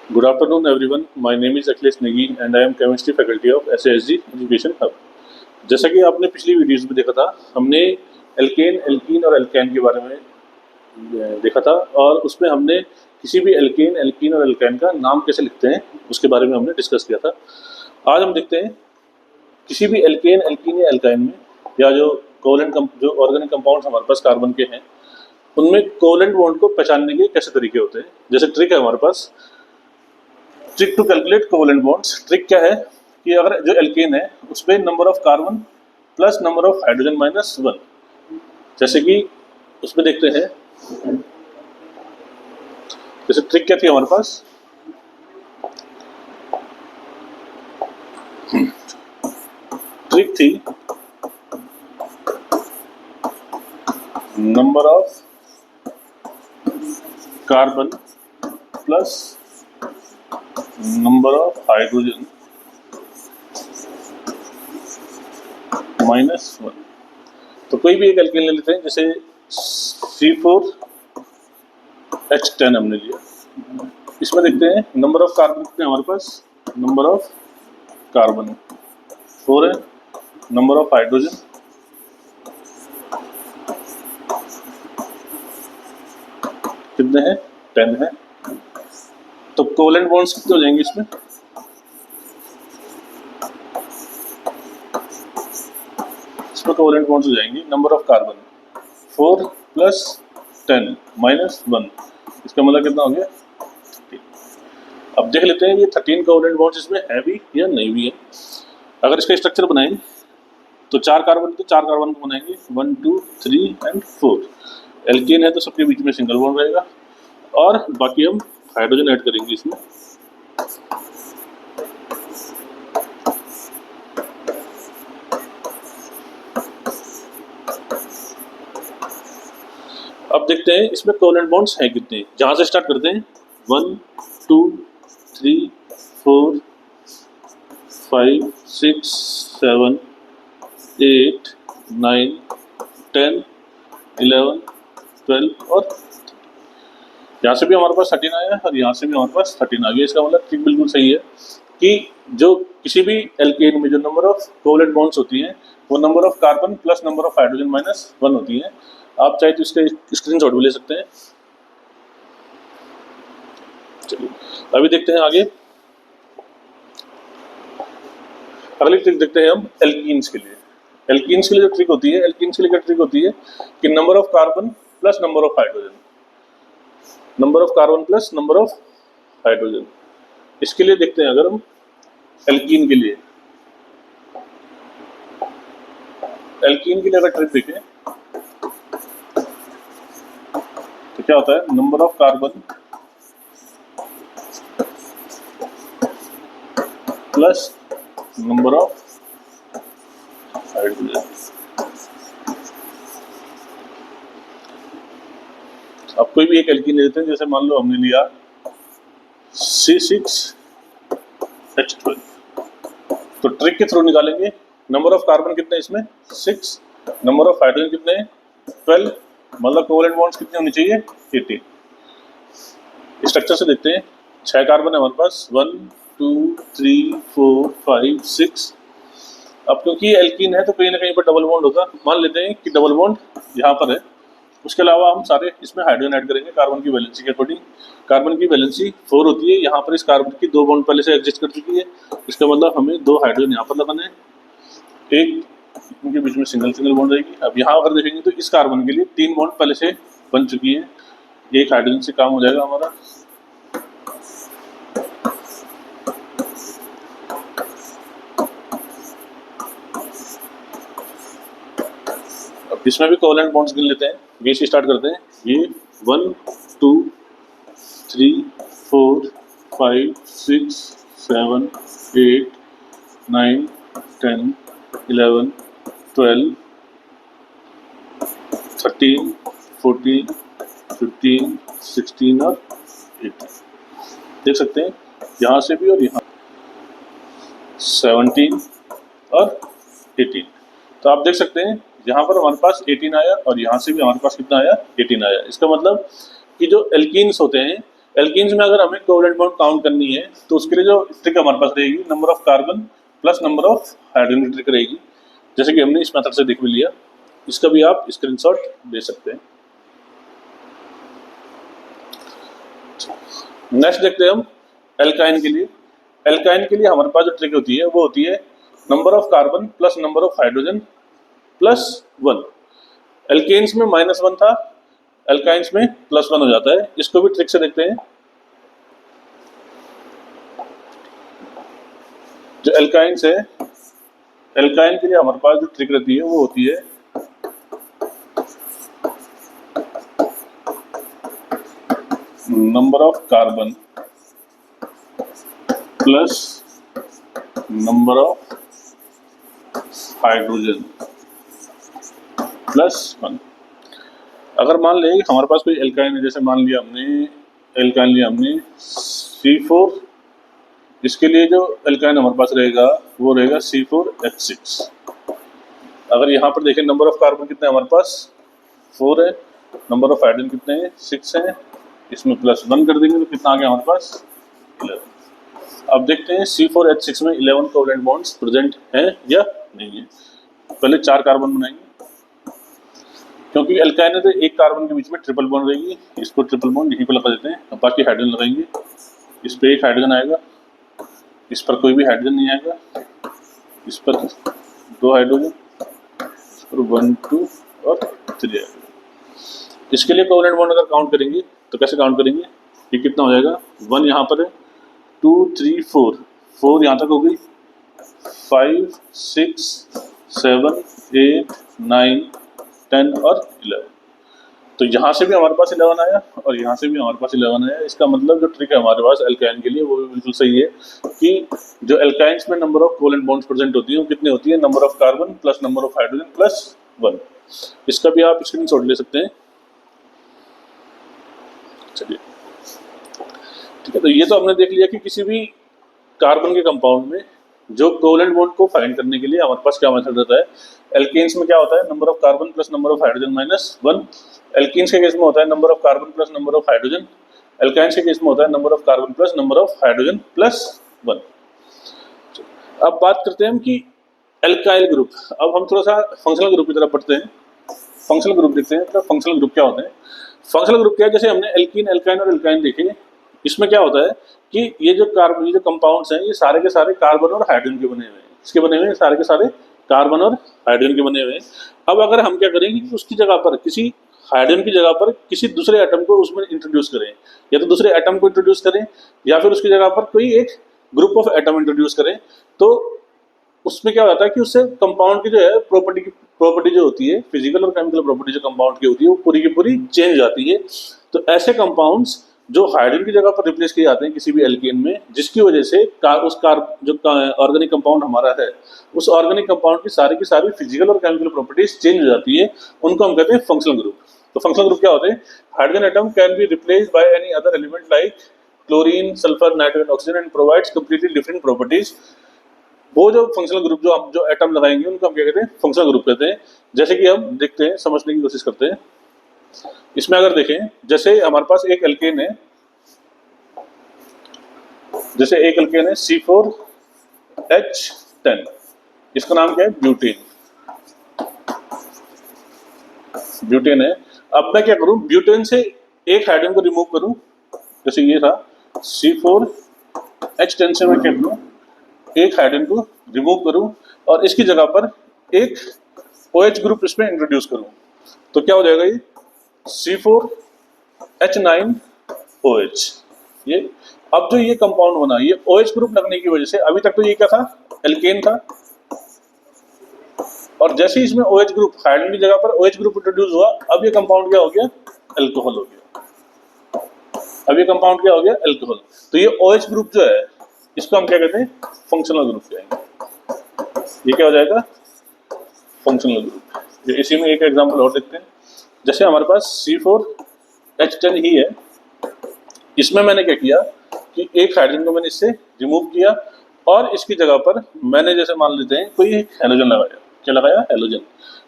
Good afternoon, everyone. My name is Akhilesh Negi and I am chemistry faculty of SASG Education Hub. जैसा कि आपने पिछली videos में देखा था, हमने एल्केन, एल्कीन और एल्काइन के बारे में देखा था और उसमें हमने किसी भी एल्केन, एल्कीन और एल्काइन का नाम कैसे लिखते हैं उसके बारे में हमने डिस्कस किया था। आज हम देखते हैं किसी भी एल्केन, एल्कीन या एल्काइन में या जो ऑर्गेनिक कंपाउंड्स हमारे पास कार्बन के हैं उनमें कोवेलेंट बॉन्ड को पहचानने के कैसे तरीके होते हैं। जैसे ट्रिक है हमारे पास, trick to calculate covalent bonds. Trick क्या है कि अगर जो एल्केन है उसमें number of carbon plus number of hydrogen minus 1, जैसे कि उसमें देखते हैं। जैसे ट्रिक क्या थी हमारे पास, ट्रिक थी number of carbon plus number of hydrogen -1। तो कोई भी एक एल्केन ले लेते हैं, जैसे C4H10 हमने लिया। इसमें देखते हैं नंबर ऑफ कार्बन कितने हमारे पास, नंबर ऑफ कार्बन 4 है, नंबर ऑफ हाइड्रोजन कितने हैं, 10 है। तो कोवेलेंट बॉन्ड्स कितने हो जाएंगे इसमें, कोवेलेंट बॉन्ड्स हो जाएंगे number of carbon 4 plus 10 minus 1, इसका मतलब कितना हो गया 13। अब देख लेते हैं ये 13 कोवेलेंट बॉन्ड्स इसमें है भी या नहीं भी है। अगर इसका स्ट्रक्चर बनाएं तो 4 कार्बन को बनाएंगे 1 2 3 एंड 4। एल्केन है तो सबके बीच में सिंगल बॉन्ड रहेगा और बाकी हम हाइड्रोजन ऐड करेंगे इसमें। अब देखते हैं इसमें कोवेलेंट बॉन्ड्स हैं कितने। जहां से स्टार्ट करते हैं 1 2 3 4 5 6 7 8 9 10 11 12 और यहाँ से भी हमारे पास 13 आया और यहाँ से भी हमारे पास 13 आ गया। इसका मतलब ठीक बिल्कुल सही है कि जो किसी भी एल्केन में जो नंबर ऑफ कोवेलेंट बॉन्ड्स होती हैं वो number of carbon plus number of hydrogen -1 होती हैं। आप चाहे तो इसका स्क्रीनशॉट भी ले सकते हैं। चलिए अभी देखते हैं आगे, अगली ट्रिक देखते हैं हम एल्कीन्स के लिए। एल्कीन्स के लिए जो ट्रिक होती है, एल्कीन्स के लिए क्या ट्रिक होती है कि number of carbon plus number of hydrogen, number of carbon plus number of hydrogen. इसके लिए देखते हैं अगर हम एल्कीन के लिए, एल्कीन के लिए अगर ट्रिक देखें तो क्या होता है, number of carbon plus number of hydrogen. अब कोई भी एक एल्कीन लेते हैं, जैसे मान लो हमने लिया C6H12, तो ट्रिक के थ्रू निकालेंगे नंबर ऑफ कार्बन कितने इसमें 6, नंबर ऑफ हाइड्रोजन कितने 12, मतलब कोवेलेंट बॉन्ड्स कितने होने चाहिए 18। स्ट्रक्चर से देखते हैं, 6 कार्बन है हमारे पास 1 2 3 4 5 6। अब क्योंकि ये एल्कीन है तो कहीं ना कहीं पर डबल बॉन्ड होगा, मान लेते हैं कि डबल बॉन्ड यहाँ पर है। उसके अलावा हम सारे इसमें हाइड्रोजन ऐड करेंगे कार्बन की वैलेंसी के अकॉर्डिंग। कार्बन की वैलेंसी 4 होती है, यहाँ पर इस कार्बन की 2 बॉन्ड पहले से एग्जिस्ट कर चुकी है, इसका मतलब हमें 2 हाइड्रोजन यहाँ पर लगाना है, एक इनके बीच में सिंगल बॉन्ड रहेगी। अब यहाँ अगर देखेंगे तो इस कार्बन के लिए 3 बॉन्ड पहले से बन चुकी है, एक हाइड्रोजन से काम हो जाएगा हमारा। अब इसमें भी कोवेलेंट बॉन्ड्स गिन लेते हैं, ये से स्टार्ट करते हैं। ये 1 2 3 4 5 6 7 8 9 10 11 12 13 14 15 16 और 18 देख सकते हैं, यहाँ से भी और यहाँ 17 और 18। तो आप देख सकते हैं यहाँ पर हमारे पास 18 आया और यहाँ से भी हमारे पास कितना आया 18 आया। इसका मतलब कि जो एल्कीन्स होते हैं एल्कीन्स में अगर हमें कोवेलेंट बॉन्ड काउंट करनी है तो उसके लिए जो ट्रिक हमारे पास रहेगी number of carbon plus number of hydrogen की ट्रिक रहेगी, जैसे कि हमने इस मेथड से देख भी लिया। इसका भी आप स्क्रीनशॉट दे सकते हैं। नेक्स्ट देखते हैं हम एल्काइन के लिए। एल्काइन के लिए हमारे पास जो ट्रिक होती है वो होती है number of carbon plus number of hydrogen plus 1। Alkanes में -1 था, एल्काइंस में +1 हो जाता है। इसको भी ट्रिक से देखते हैं। जो एल्काइंस है, एल्काइन के लिए हमारे पास जो ट्रिक रहती है वो होती है number of carbon plus number of hydrogen +1। अगर मान लें हमारे पास कोई एल्काइन है, जैसे मान लिया हमने एल्काइन लिया हमने C4, इसके लिए जो एल्काइन हमारे पास रहेगा वो रहेगा C4H6। अगर यहाँ पर देखें नंबर ऑफ कार्बन कितने हमारे पास 4 है, नंबर ऑफ हाइड्रोजन कितने हैं 6 है, इसमें +1 कर देंगे तो कितना आ गया हमारे पास 11। अब देखते हैं C4H6 में 11 कोवेलेंट बॉन्ड्स प्रेजेंट हैं या नहीं है। पहले 4 कार्बन बनाएंगे, क्योंकि एल्काइन है तो एक कार्बन के बीच में ट्रिपल बॉन्ड रहेगी, इसको ट्रिपल बॉन्ड यहीं पर लगा देते हैं। अब बाकी हाइड्रोजन लगाएंगे, इस पर एक हाइड्रोजन आएगा, इस पर कोई भी हाइड्रोजन नहीं आएगा, इस पर 2 हाइड्रोजन, इस पर 1 2 और 3 आएगा। इसके लिए कोवेलेंट बॉन्ड अगर काउंट करेंगे तो कैसे काउंट करेंगे, ये कितना हो जाएगा 1 यहाँ पर है, 2 3 4 यहाँ तक हो गई, 5 6 7 8 9 10 और 11। तो यहाँ से भी हमारे पास 11 आया और यहाँ से भी हमारे पास 11 आया। इसका मतलब जो ट्रिक है हमारे पास एल्काइन के लिए वो भी बिल्कुल सही है कि जो एल्काइंस में number of covalent bonds present होती है वो कितनी होती है, number of carbon plus number of hydrogen +1। इसका भी आप स्क्रीनशॉट ले सकते हैं। चलिए ठीक है, तो ये तो हमने देख लिया कि किसी भी कार्बन के कंपाउंड में जो कोवेलेंट बॉन्ड को फाइंड करने के लिए हमारे पास क्या मेथड रहता है। एल्केन्स में क्या होता है, number of carbon plus number of hydrogen -1। Alkenes के केस में होता है number of carbon plus number of hydrogen. Alkynes के केस में होता है number of carbon plus number of hydrogen +1। अब बात करते हैं हम कि एल्काइल ग्रुप। अब हम थोड़ा सा फंक्शनल ग्रुप की तरफ पढ़ते हैं। फंक्शनल ग्रुप देखते हैं। तो फंक्शनल ग्रुप क्या होते हैं। फंक्शनल ग्रुप क्या है, जैसे हमने एल्कीन, एल्काइन और एल्काइन देखे, इसमें क्या होता है कि ये जो कंपाउंड्स हैं ये सारे के सारे कार्बन और हाइड्रोजन के बने हुए हैं। इसके बने हुए हैं सारे के सारे कार्बन और हाइड्रोजन के बने हुए हैं। अब अगर हम क्या करेंगे कि उसकी जगह पर किसी हाइड्रोजन की जगह पर किसी दूसरे एटम को उसमें इंट्रोड्यूस करें, या तो दूसरे एटम को इंट्रोड्यूस करें या फिर उसकी जगह पर कोई एक ग्रुप ऑफ एटम इंट्रोड्यूस करें, तो उसमें क्या होता है कि उससे कंपाउंड की जो है प्रॉपर्टी जो होती है, फिजिकल और केमिकल प्रॉपर्टी जो कंपाउंड की होती है वो पूरी की पूरी चेंज जाती है। तो ऐसे कंपाउंड्स जो हाइड्रोजन की जगह पर रिप्लेस किए जाते हैं किसी भी एल्केन में, जिसकी वजह से जो ऑर्गेनिक कंपाउंड हमारा है उस ऑर्गेनिक कंपाउंड की सारी फिजिकल और केमिकल प्रॉपर्टीज चेंज हो जाती है, उनको हम कहते हैं फंक्शनल ग्रुप। तो फंक्शनल ग्रुप क्या होते हैं, hydrogen atom can be replaced by any other element like chlorine, sulphur, nitrogen, oxygen and provides completely different properties. वो जो फंक्शनल ग्रुप जो हम जो एटम लगाएंगे उनको हम क्या कहते हैं, फंक्शनल ग्रुप कहते हैं। जैसे कि हम देखते हैं, समझने की कोशिश करते हैं। इसमें अगर देखें, जैसे हमारे पास एक एल्केन है, जैसे एक एल्केन है C4H10, इसका नाम क्या है, ब्यूटेन। ब्यूटेन है। अब मैं क्या करूं, ब्यूटेन से एक हाइड्रोजन को रिमूव करूं, जैसे ये था C4H10 से मैं क्या करूं, एक हाइड्रोजन को रिमूव करूं और इसकी जगह पर एक OH ग्रुप इसमें इंट्रोड्यूस करूं, तो क्या हो जाएगा, ये C4H9OH। ये अब जो ये कंपाउंड बना, ये OH ग्रुप लगने की वजह से, अभी तक तो ये क्या था, एल्केन था, और जैसे ही इसमें OH ग्रुप, हाइड्रोजन की जगह पर OH ग्रुप इंट्रोड्यूस हुआ, अब ये कंपाउंड क्या हो गया, अल्कोहल हो गया। अब ये कंपाउंड क्या हो गया, अल्कोहल। तो ये OH ग्रुप जो है इसको हम क्या कहते हैं, फंक्शनल ग्रुप कहेंगे। ये क्या हो जाएगा, फंक्शनल ग्रुप। इसी में एक एग्जांपल और देखते हैं। जैसे हमारे पास C4H10 ही है, इसमें मैंने क्या किया कि एक हाइड्रोजन को मैंने इससे रिमूव किया और इसकी जगह पर मैंने, जैसे मान लेते हैं, कोई हेलोजन लगाया। क्या लगाया, हेलोजन।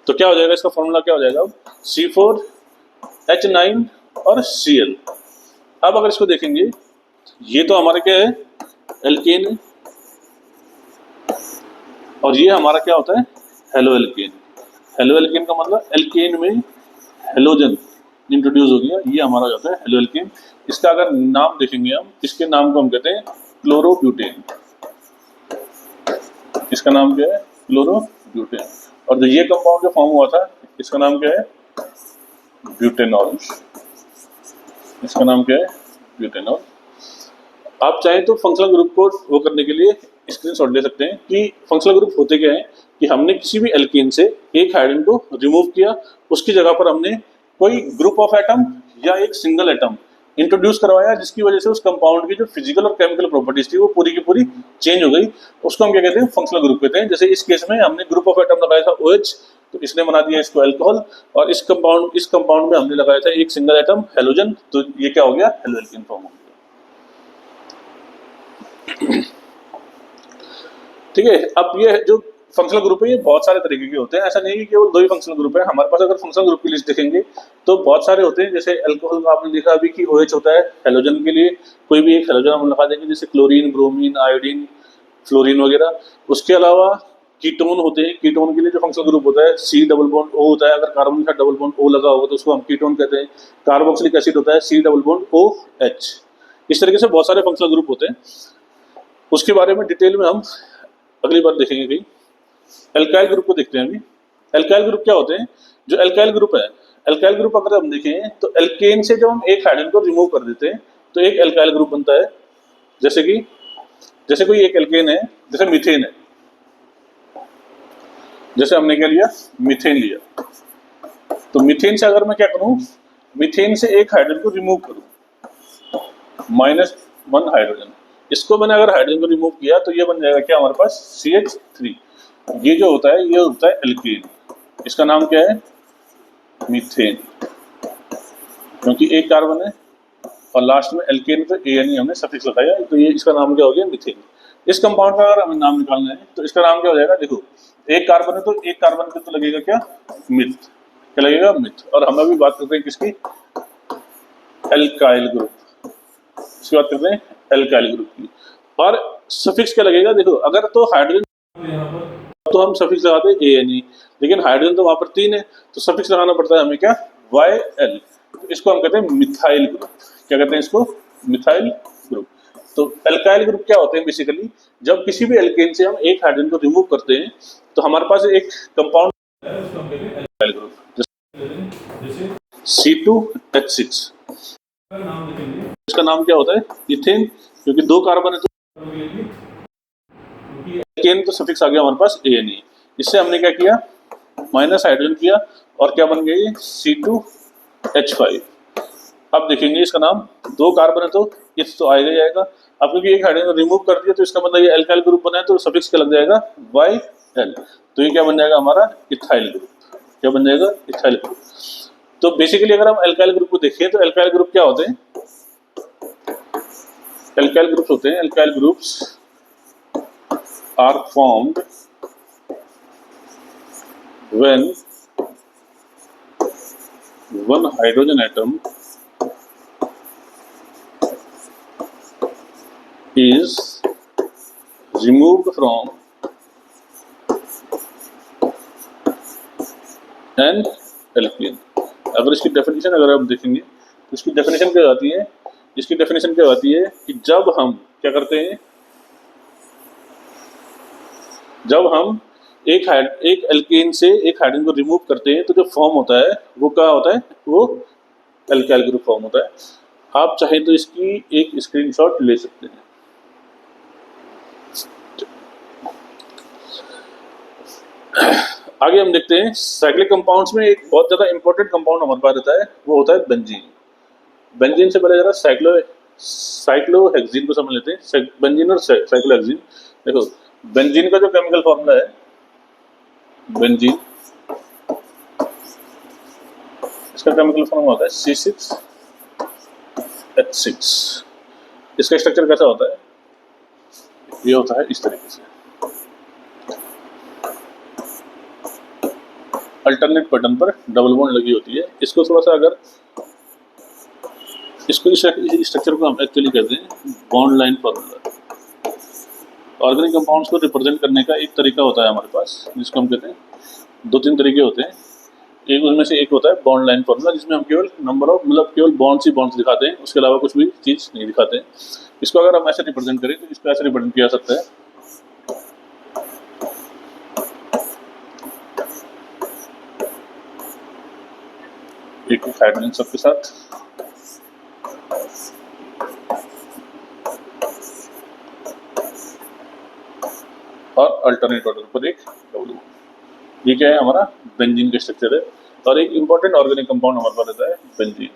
तो क्या हो जाएगा, इसका फॉर्मूला क्या हो जाएगा, C4H9 और Cl। अब अगर इसको देखेंगे, ये तो हमारा क्या है, एल्केन है, और ये हमारा क्या होता है, हेलो एल्केन। हेलो एल्केन का मतलब एल्केन में हेलोजन इंट्रोड्यूस हो गया, ये हमारा जाता है हेलो एल्केन। इसका अगर नाम देखेंगे हम, इसके नाम को हम कहते हैं क्लोरोब्यूटेन। इसका नाम क्या है, क्लोरोब्यूटेन। और जो ये कंपाउंड जो फॉर्म हुआ था, इसका नाम क्या है, ब्यूटेनॉल। इसका नाम क्या है, ब्यूटेनॉल। आप चाहें तो फंक्शनल ग्रुप को वो करने के लिए स्क्रीनशॉट ले सकते हैं कि फंक्शनल ग्रुप होते क्या है, कि हमने किसी भी एल्केन से एक हाइड्रोजन को रिमूव किया, उसकी जगह पर हमने कोई ग्रुप ऑफ एटम या एक सिंगल एटम इंट्रोड्यूस करवाया, जिसकी वजह से उस कंपाउंड की जो फिजिकल और केमिकल प्रॉपर्टीज थी वो पूरी की पूरी चेंज हो गई। उसको हम क्या कहते हैं, फंक्शनल ग्रुप कहते हैं। जैसे इस केस में हमने ग्रुप ऑफ एटम लगाया था OH, तो इसने बना दिया इसको अल्कोहल, और इस कंपाउंड में हमने लगाया था एक सिंगल एटम हेलोजन, तो ये क्या हो गया, हेलो एल्केन फॉर्म हो गया। ठीक है। अब ये जो फंक्शनल ग्रुप है, ये बहुत सारे तरीके के होते हैं, ऐसा नहीं है कि केवल 2 ही फंक्शनल ग्रुप है हमारे पास। अगर फंक्शनल ग्रुप की लिस्ट देखेंगे तो बहुत सारे होते हैं। जैसे अल्कोहल का आपने देखा अभी कि OH होता है हेलोजन के लिए, कोई भी एक हेलोजन हम लगा देंगे, जैसे क्लोरीन, ब्रोमीन, आयोडीन, फ्लोरीन वगैरह। उसके अलावा कीटोन होते हैं, कीटोन के लिए जो फंक्शनल ग्रुप होता है C डबल बॉन्ड O होता है, अगर कार्बन के साथ डबल बॉन्ड O लगा होगा तो उसको हम कीटोन कहते हैं। कार्बोक्सिलिक एसिड होता है C डबल बॉन्ड OH। इस तरीके से बहुत सारे फंक्शनल ग्रुप होते हैं, उसके बारे में डिटेल में हम अगली बार देखेंगे। कहीं एल्काइल ग्रुप को देखते हैं अभी। एल्काइल ग्रुप क्या होते हैं, जो एल्काइल ग्रुप है, एल्काइल ग्रुप अगर हम देखें तो एल्केन से जब हम एक हाइड्रोजन को रिमूव कर देते हैं तो एक एल्काइल ग्रुप बनता है। जैसे कोई एक एल्केन है, जैसे मीथेन है, जैसे हमने क्या लिया, मीथेन लिया, तो मीथेन से अगर मैं क्या करूं, मीथेन से एक हाइड्रोजन को रिमूव करूं, -1 हाइड्रोजन, इसको मैंने अगर हाइड्रोजन को रिमूव किया तो ये बन जाएगा क्या हमारे पास, CH3। ये जो होता है ये होता है एल्केन। इसका नाम क्या है, मीथेन, क्योंकि एक कार्बन है और लास्ट में एल्केन पे ANE हमने सफिक्स लगाया, तो ये इसका नाम क्या हो गया, मीथेन। इस कंपाउंड का अगर हमें नाम निकालना है तो इसका नाम क्या हो जाएगा, देखो एक कार्बन है तो एक कार्बन पे तो लगेगा क्या, मिथ। क्या लगेगा, मिथ। और हम अभी बात करते हैं किसकी, एल्काइल ग्रुप। इसकी बात करते हैं एल्काइल ग्रुप की। और सफिक्स क्या लगेगा, देखो अगर तो हाइड्रोजन तो हम सफिक्स लगाते हैं ANE, लेकिन हाइड्रोजन तो वहां पर 3 है तो सफिक्स लगाना पड़ता है हमें क्या, YL। तो इसको हम कहते हैं मिथाइल ग्रुप। क्या कहते हैं इसको, मिथाइल ग्रुप। तो एल्काइल ग्रुप क्या होते हैं, बेसिकली जब किसी भी एल्केन से हम एक हाइड्रोजन को रिमूव करते हैं तो हमारे पास एक कंपाउंड है, उसको हम कहते हैं एल्काइल ग्रुप, जैसे C2H6। इसका नाम क्या होता है, इथेन, क्योंकि 2 कार्बन है तो एल्केन तो सफिक्स आ गया हमारे पास ANE। इससे हमने क्या किया, माइनस हाइड्रोजन किया और क्या बन गया, C2H5। अब देखेंगे इसका नाम, 2 कार्बन है तो इथ तो आएगा ही आएगा। अब क्योंकि एक हाइड्रोजन रिमूव कर दिया तो इसका मतलब ये एल्काइल ग्रुप बना है, तो सफिक्स क्या लग जाएगा, YL। तो ये क्या बन जाएगा हमारा, इथाइल ग्रुप। क्या बन जाएगा, इथाइल ग्रुप। तो बेसिकली अगर हम एल्काइल ग्रुप को देखें तो एल्काइल ग्रुप क्या होते हैं, एल्काइल ग्रुप्स होते हैं, alkyl groups are formed when one hydrogen atom is removed from an alkene। अगर इसकी डेफिनेशन अगर आप देखेंगे तो इसकी डेफिनेशन क्या आती है, इसकी डेफिनेशन क्या आती है कि जब हम क्या करते हैं, जब हम एक एल्केन से एक हाइड्रोजन को रिमूव करते हैं तो जो फॉर्म होता है वो क्या होता है, वो एल्काइल ग्रुप फॉर्म होता है। आप चाहे तो इसकी एक स्क्रीनशॉट ले सकते हैं। आगे हम देखते हैं साइक्लिक कंपाउंड्स में एक बहुत ज्यादा इंपॉर्टेंट कंपाउंड हमारे पास रहता है, वो होता है बेंजीन। बेंजीन से पहले जरा साइक्लोहेक्सीन को समझ लेते हैं। बेंजीन और साइक्लोहेक्सीन, देखो बेंजीन का जो केमिकल फॉर्मूला है, बेंजीन इसका केमिकल फॉर्मूला होता है C6H6। इसका स्ट्रक्चर कैसा होता है, ये होता है इस तरीके से, अल्टरनेट पैटर्न पर डबल बॉन्ड लगी होती है। इसको थोड़ा सा अगर इसको इस स्ट्रक्चर को हम एक्चुअली कहते हैं bond line formula. Organic compounds को रिप्रेजेंट करने का एक तरीका होता है हमारे पास, जिसको हम कहते हैं, दो तीन तरीके होते हैं। एक उनमें से एक होता है बॉन्ड लाइन फॉर्मूला, जिसमें हम केवल नंबर ऑफ मतलब केवल बॉन्ड्स ही बॉन्ड्स दिखाते हैं, उसके अलावा कुछ भी चीज़ नहीं दिखाते हैं। इसको अगर हम ऐसे रिप्रेजेंट करें तो इसको ऐसे रिप्रेजेंट किया जा सकता है, एक हाइड्रोजन सबके साथ, और अल्टरनेट ऑर्डर पर एक डबल बॉन्ड। ये क्या है, हमारा बेंजीन का स्ट्रक्चर है। और एक इंपॉर्टेंट ऑर्गेनिक कंपाउंड हमारे पास रहता है बेंजीन।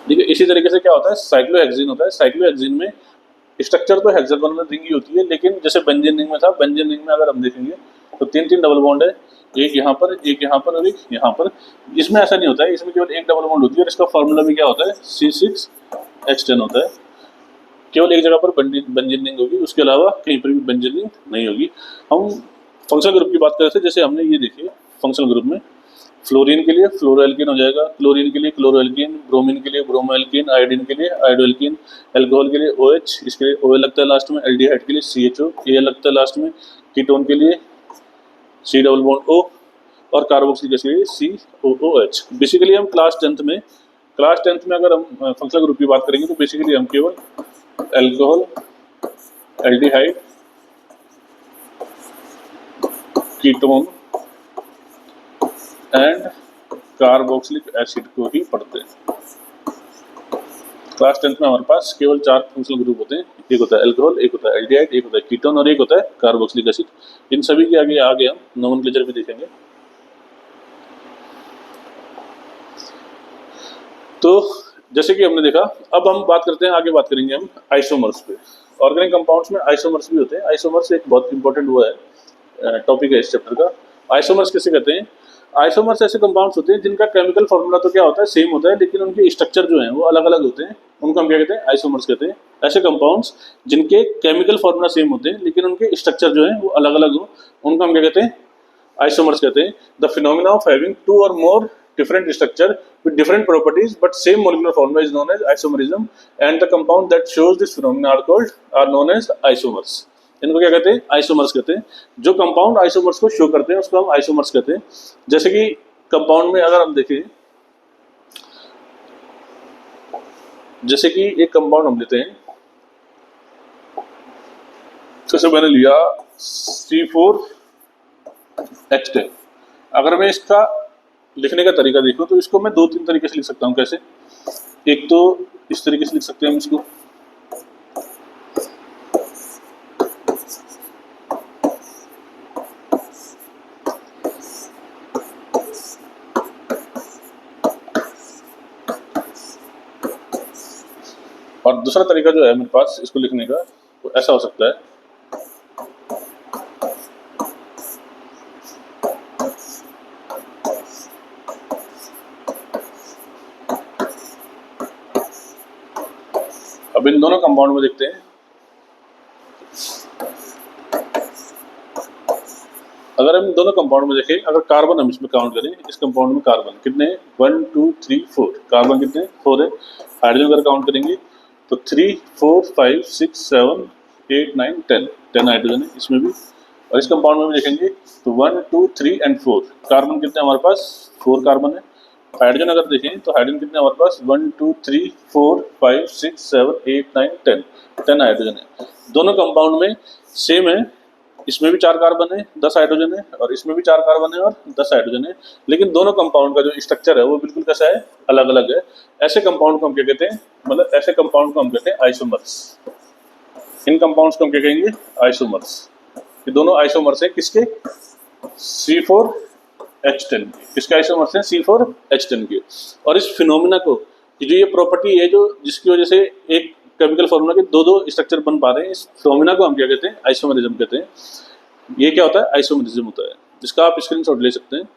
देखिए इसी तरीके से क्या होता है, साइक्लोहेक्सीन होता है। साइक्लोहेक्सीन में स्ट्रक्चर तो हेक्सागोनल रिंग ही होती है, लेकिन जैसे बेंजीन रिंग में था, बेंजीन रिंग में अगर हम देखेंगे तो तीन तीन डबल बॉन्ड है, एक यहाँ पर, एक यहाँ पर और एक यहाँ पर। इसमें ऐसा नहीं होता है, इसमें केवल एक डबल बॉन्ड होती है और इसका फॉर्मूला भी क्या होता है, C6H10 होता है। केवल एक जगह पर बेंजीन रिंग होगी, उसके अलावा कहीं पर भी बेंजीन रिंग नहीं होगी। हम फंक्शनल ग्रुप की बात कर रहे थे, जैसे हमने ये देखिए फंक्शनल ग्रुप में फ्लोरीन के लिए फ्लोरोएल्कीन हो जाएगा, क्लोरीन के लिए क्लोरोएल्कीन, ब्रोमीन के लिए ब्रोमोएल्कीन, आयोडीन के लिए आयोडोएल्कीन, अल्कोहल के लिए OH, इसके लिए OL लगता है लास्ट में, एल्डिहाइड के लिए CHO, Al लगता है लास्ट में, कीटोन के लिए C डबल बॉन्ड O, और कार्बोक्सिलिक एसिड के लिए COOH। बेसिकली हम क्लास टेंथ में अगर हम फंक्शनल ग्रुप की बात करेंगे तो बेसिकली हम केवल alcohol, aldehyde, ketone and carboxylic acid को ही पढ़ते हैं। क्लास 10th में हमारे पास केवल 4 फंक्शनल ग्रुप होते हैं, एक होता है अल्कोहल, एक होता है एल्डिहाइड, एक होता है कीटोन और एक होता है कार्बोक्सिलिक एसिड। इन सभी के आगे हम नोमेनक्लेचर भी देखेंगे। तो जैसे कि हमने देखा, अब हम बात करते हैं, आगे बात करेंगे हम आइसोमर्स पे। ऑर्गेनिक कंपाउंड्स में आइसोमर्स भी होते हैं। आइसोमर्स एक बहुत इंपॉर्टेंट वो है टॉपिक है इस चैप्टर का। आइसोमर्स किसे कहते हैं? आइसोमर्स ऐसे कंपाउंड्स होते हैं जिनका केमिकल फॉर्मूला तो क्या होता है, सेम होता है, लेकिन उनके स्ट्रक्चर जो है वो अलग अलग होते हैं। उनको हम क्या कहते हैं, आइसोमर्स कहते हैं। ऐसे कंपाउंड्स जिनके केमिकल फॉर्मूला सेम होते हैं लेकिन उनके स्ट्रक्चर जो है वो अलग अलग हो, उनको हम क्या कहते हैं, आइसोमर्स कहते हैं। The phenomena of having two और more different structure with different properties but same molecular formula is known as isomerism, and the compound that shows this phenomena are known as isomers. इनको क्या कहते हैं, isomers कहते हैं। जो compound isomers को show करते हैं उसको हम आइसोमर्स कहते हैं। जैसे कि कंपाउंड में अगर हम देखें, जैसे कि एक कंपाउंड हम लेते हैं, जैसे मैंने लिया C4H10। अगर मैं इसका लिखने का तरीका देखो तो इसको मैं 2-3 तरीके से लिख सकता हूँ। कैसे? एक तो इस तरीके से लिख सकते हैं हम इसको, और दूसरा तरीका जो है मेरे पास इसको लिखने का वो ऐसा हो सकता है। अब इन दोनों कंपाउंड में देखते हैं, अगर हम दोनों कंपाउंड में देखें, अगर कार्बन हम इसमें काउंट करें, इस कंपाउंड में कार्बन कितने हैं, 1 2 3 4, कार्बन कितने, 4 है। हाइड्रोजन अगर काउंट करेंगे तो 3 4 5 6 7 8 9 10 हाइड्रोजन है इसमें भी। और इस कंपाउंड में भी देखेंगे तो 1 2 3 एंड 4, कार्बन कितने हमारे पास, 4 कार्बन है। हाइड्रोजन अगर देखें तो हाइड्रोजन कितने हमारे पास, 1 2 3 4 5 6 7 8 9 10 हाइड्रोजन है। दोनों कंपाउंड में सेम है, इसमें भी 4 कार्बन है, 10 हाइड्रोजन है, और इसमें भी 4 कार्बन है और 10 हाइड्रोजन है। लेकिन दोनों कंपाउंड का जो स्ट्रक्चर है वो बिल्कुल कैसा है, अलग अलग है। ऐसे कंपाउंड को हम क्या कहते हैं, मतलब ऐसे कंपाउंड को हम कहते हैं आइसोमर्स। इन कंपाउंड्स को हम क्या कहेंगे, आइसोमर्स। ये दोनों आइसोमर्स है किसके, C4H10 के। किसके आइसोमर्स हैं, C4H10 के। और इस फिनोमिना को, जो ये प्रॉपर्टी है जो जिसकी वजह से एक केमिकल फॉर्मूला के दो स्ट्रक्चर बन पा रहे हैं, इस फिनोमिना को हम क्या कहते हैं, आइसोमरिज्म कहते हैं। ये क्या होता है, आइसोमरिज्म होता है, जिसका आप स्क्रीनशॉट ले सकते हैं।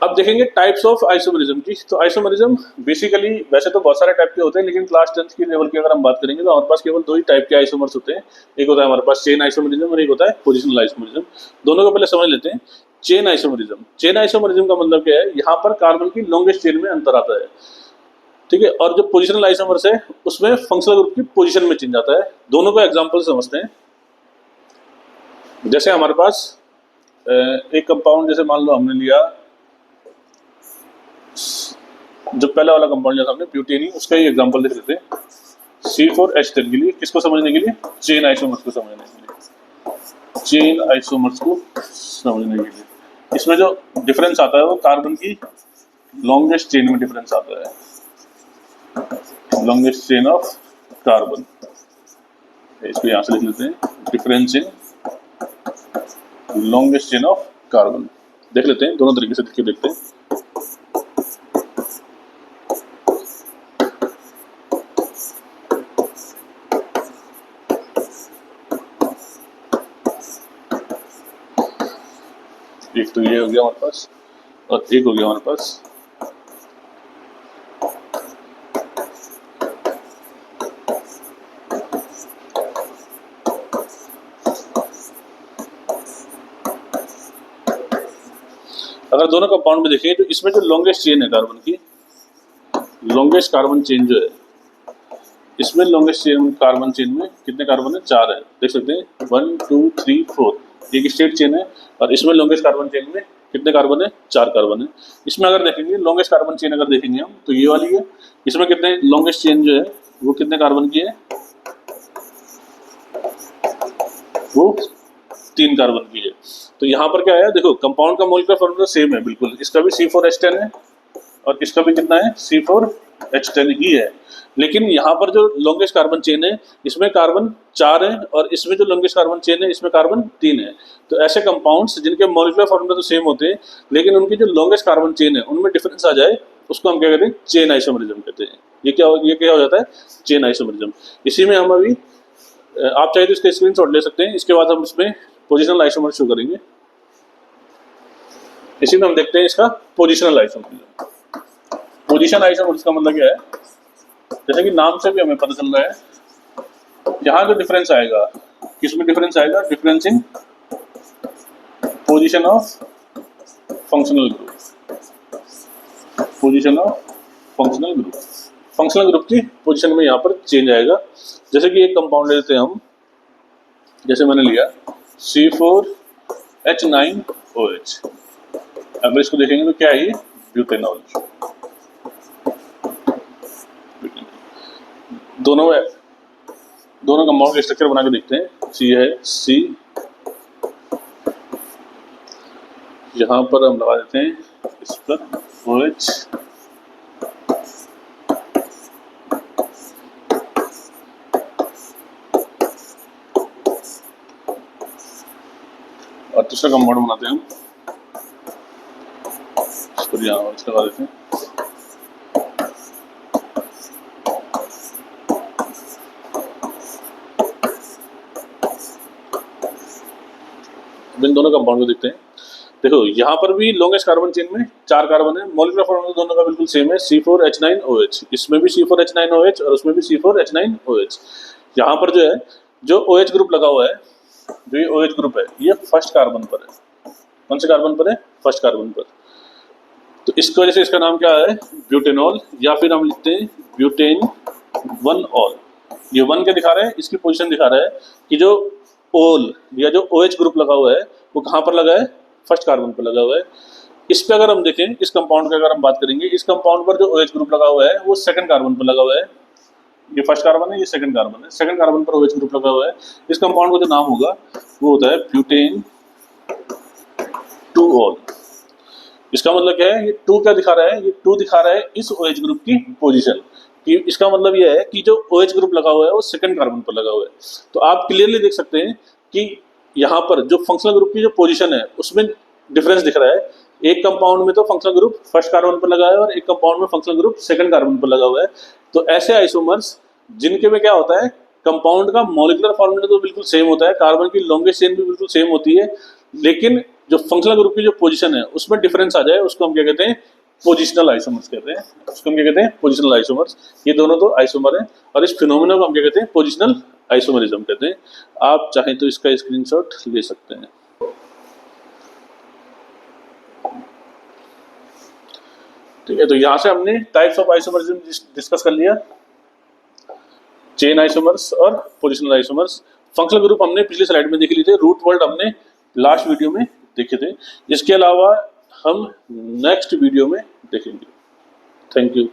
अब देखेंगे टाइप्स ऑफ आइसोमरिज्म की। तो आइसोमरिज्म बेसिकली वैसे तो बहुत सारे टाइप के होते हैं, लेकिन क्लास 10 की लेवल की अगर हम बात करेंगे तो हमारे पास केवल दो ही टाइप के आइसोमर्स होते हैं। एक होता है हमारे पास चेन आइसोमरिज्म और एक होता है पोजिशनल आइसोमरिज्म। दोनों को पहले समझ लेते हैं। चेन आइसोमरिज्म, चेन आइसोमरिज्म का मतलब क्या है, यहाँ पर कार्बन की लॉन्गेस्ट चेन में अंतर आता है, ठीक है। और जो पोजिशनल आइसोमर्स है उसमें फंक्शनल ग्रुप की पोजिशन में चेंज आता है। दोनों का एग्जाम्पल समझते हैं। जैसे हमारे पास एक कंपाउंड, जैसे मान लो हमने लिया जो पहला वाला कंपाउंड लिया हमने ब्यूटेनी, उसका ही एग्जांपल देख लेते हैं। C4H10 के लिए, किसको समझने के लिए, चेन आइसोमर्स को समझने के लिए, चेन आइसोमर्स को समझने के लिए इसमें जो डिफरेंस आता है वो कार्बन की लॉन्गेस्ट चेन में डिफरेंस आता है, लॉन्गेस्ट चेन ऑफ कार्बन। इसको यहां से लिख लेते हैं, difference in longest chain of carbon. देख लेते हैं, दोनों तरीके से लिख के देखते हैं। एक तो ये हो गया हमारे पास और एक हो गया हमारे पास अगर दोनों कंपाउंड में देखें तो इसमें जो लॉन्गेस्ट चेन है कार्बन की, लॉन्गेस्ट कार्बन चेन जो है, इसमें लॉन्गेस्ट चेन कार्बन चेन में कितने कार्बन है, 4 है। देख सकते हैं 1 2 3 4, एक स्ट्रेट चेन है। और इसमें लॉन्गेस्ट कार्बन चेन में कितने कार्बन है, 4 कार्बन है। इसमें अगर देखेंगे लॉन्गेस्ट कार्बन चेन अगर देखेंगे हम तो ये वाली है। इसमें कितने लॉन्गेस्ट चेन जो है वो कितने कार्बन की है, वो 3 कार्बन की है। तो यहाँ पर क्या है, देखो कंपाउंड का मॉलिक्यूलर फॉर्मूला सेम है बिल्कुल। इसका भी C4H10 है और इसका भी कितना है, C4H10 ही है। लेकिन यहाँ पर जो लॉन्गेस्ट कार्बन चेन है इसमें कार्बन 4 है और इसमें जो लॉन्गेस्ट कार्बन चेन है इसमें कार्बन 3 है। तो ऐसे कंपाउंड्स जिनके मॉलिक्यूलर फॉर्मूला तो सेम होते हैं लेकिन उनकी जो लॉन्गेस्ट कार्बन चेन है उनमें डिफरेंस आ जाए, उसको हम क्या कहते हैं, चेन आइसोमरिज्म कहते हैं। ये क्या हो जाता है, चेन आइसोमरिज्म। इसी में हम अभी आप चाहे तो इसका स्क्रीनशॉट ले सकते हैं। इसके बाद हम इसमें पोजिशनल आइसोमर शो करेंगे। इसी में हम देखते हैं इसका पोजिशनल आइसोमरिज्म। पोजिशन आइसोमर्स का मतलब क्या है, जैसे कि नाम से भी हमें पता चल रहा है, यहाँ जो डिफरेंस आएगा, किसमें डिफरेंस आएगा, difference in position of functional group, position of functional group. Functional group की पोजीशन में यहाँ पर चेंज आएगा। जैसे कि एक कंपाउंड लेते हैं हम, जैसे मैंने लिया C4H9OH। अगर इसको देखेंगे तो क्या है, ये ब्यूटेनॉल। दोनों कंपाउंड का स्ट्रक्चर बना के देखते हैं। सी है C, यहाँ पर हम लगा देते हैं इस पर OH, और दूसरा कंपाउंड बनाते हैं हम, इस पर यहाँ लगा देते हैं। इन दोनों कंपाउंड को देखते हैं। देखो यहाँ पर भी लॉन्गेस्ट कार्बन चेन में 4 कार्बन है। मॉलिक्यूलर फॉर्मूला दोनों का बिल्कुल सेम है, C4H9OH। इसमें भी C4H9OH और उसमें भी C4H9OH। यहाँ पर जो है, जो OH ग्रुप लगा हुआ है, जो ये OH ग्रुप है, ये फर्स्ट कार्बन पर है। कौन से कार्बन पर है, फर्स्ट कार्बन पर। तो इसकी वजह से इसका नाम क्या है, ब्यूटेनॉल, या फिर हम लिखते हैं ब्यूटेन 1ऑल। ये 1 क्या दिखा रहा है, इसकी पोजीशन दिखा रहा है कि जो ओल या जो OH ग्रुप लगा हुआ है वो कहाँ पर लगा है, फर्स्ट कार्बन पर लगा हुआ है। इस पे अगर हम देखें, इस कंपाउंड की अगर हम बात करेंगे, इस कंपाउंड पर जो OH ग्रुप लगा हुआ है वो सेकंड कार्बन पर लगा हुआ है। ये फर्स्ट कार्बन है, ये सेकंड कार्बन है। सेकंड कार्बन पर OH ग्रुप लगा हुआ है। इस कंपाउंड का जो नाम होगा वो होता है ब्यूटेन 2ऑल। इसका मतलब क्या है, ये 2 क्या दिखा रहा है, ये 2 दिखा रहा है इस OH ग्रुप की पोजीशन कि इसका मतलब ये है कि जो OH ग्रुप लगा हुआ है वो सेकंड कार्बन पर लगा हुआ है। तो आप क्लियरली देख सकते हैं कि यहाँ पर जो फंक्शनल ग्रुप की जो पोजीशन है उसमें डिफरेंस दिख रहा है। एक कंपाउंड में तो फंक्शनल ग्रुप फर्स्ट कार्बन पर लगा है और एक कंपाउंड में फंक्शनल ग्रुप सेकंड कार्बन पर लगा हुआ है। तो ऐसे आइसोमर्स जिनके में क्या होता है, कंपाउंड का मॉलिक्यूलर फॉर्मूला तो बिल्कुल सेम होता है, कार्बन की लॉन्गेस्ट चेन भी बिल्कुल सेम होती है, लेकिन जो फंक्शनल ग्रुप की जो पोजीशन है उसमें डिफरेंस आ जाए उसको हम क्या कहते हैं, पोजिशनल आइसोमर्स कहते हैं। उसको हम क्या कहते हैं, पोजिशनल आइसोमर्स। ये दोनों तो आइसोमर हैं और इस फिनोमेना को हम क्या कहते हैं, पोजिशनल आइसोमरिज्म कहते हैं। आप चाहें तो इसका स्क्रीनशॉट ले सकते हैं। ठीक है, तो यहां से हमने टाइप्स ऑफ आइसोमरिज्म डिस्कस कर लिया, चेन आइसोमर्स और पोजिशनल आइसोमर्स। फंक्शनल ग्रुप हमने पिछली स्लाइड में देख लिए थे, रूट वर्ड हमने लास्ट वीडियो में देखे थे। इसके अलावा हम नेक्स्ट वीडियो में देखेंगे। Thank you.